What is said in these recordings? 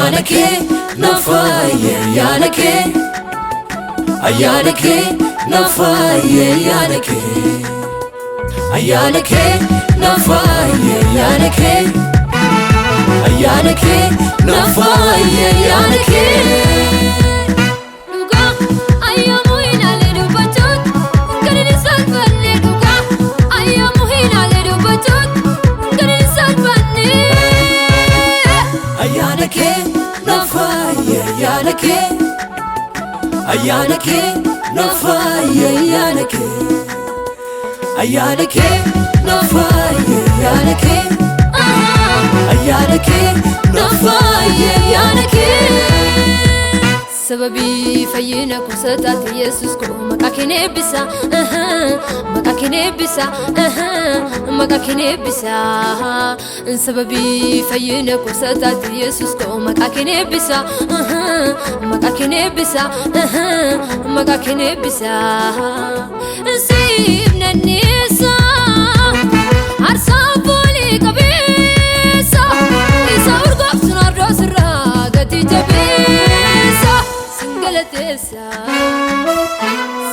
Ayyanake nafaye ayyanake Ayyanake nafaye ayyanake Ayyanake nafaye ayyanake Ayyanake nafaye ayyanake Duga ayyamu hinale dubachut Garin salvanne duga ayyamu hinale dubachut Garin salvanne Ayyanake nafaye ayyanake Ayyanake nafaye ayyanake Ayyanake nafaye ayyanake Ayyanake nafaye ayyanake Sababi fayyina kursataati Yesus ko maqaa kee eebbisa maqaa kee eebbisa maqaa kee eebbisa Sababi fayyina kursataati Yesus ko maqaa kee eebbisa maqaa kee eebbisa maqaa kee eebbisa Siif nanneessa arsaa foolii qabeessa isa urgoofsuun ardoo sirraa gati jabeessa Singalatessa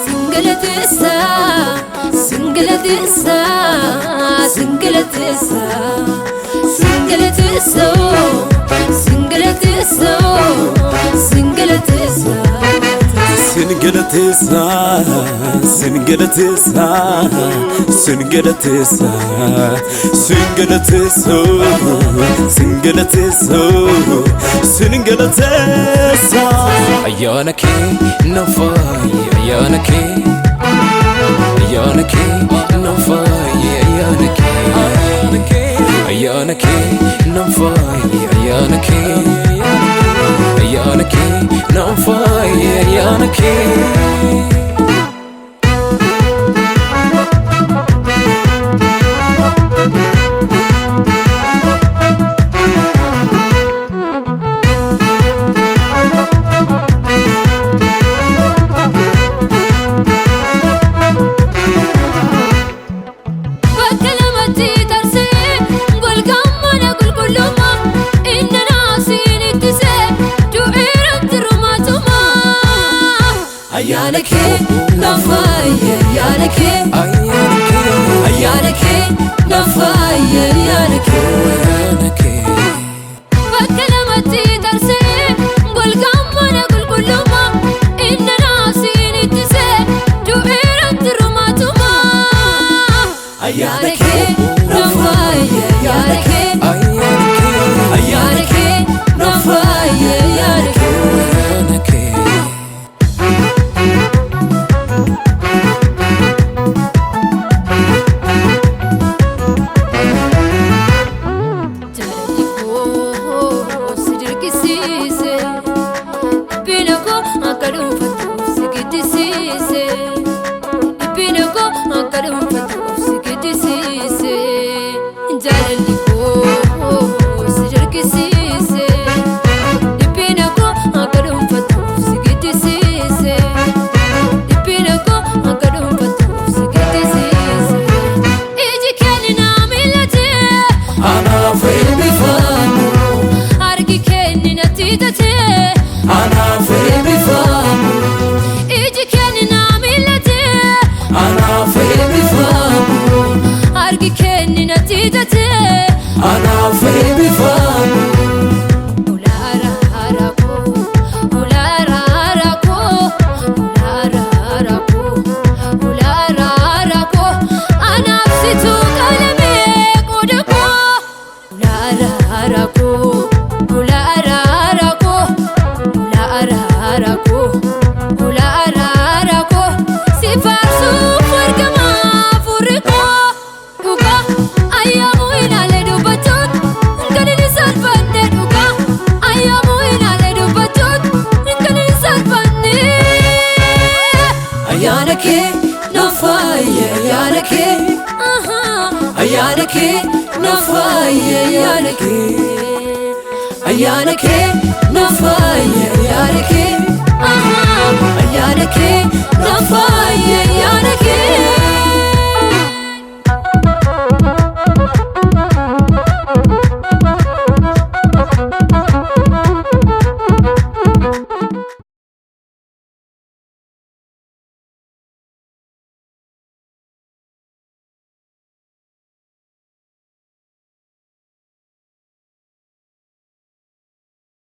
Singalatessa Singalatessa Singalatessa Singalatessa Singalatessa Singalatessa Singalatessa Singalatessa Singalatessa Singalatessa Singalatessa Singalatessa Ayyanake nafaye ayyanake Ayyanake nafaye ayyanake Ayyanake nafaye ayyanake Ayyanake nafaye ayyanake Ayyanake nafaye ayyanake Ayyanake nafaye ayyanake Bakka lamatti tarsee golgammana qulqullumma Inna naasiin ittisee du'eeratti rumaatuma Ayyanake nafaye ayyanake Ayyanake nafaye ayyanake Ayyanake nafaye ayyanake Ayyanake nafaye ayyanake Ayyanake nafaye ayyanake Ayyanake nafaye ayyanake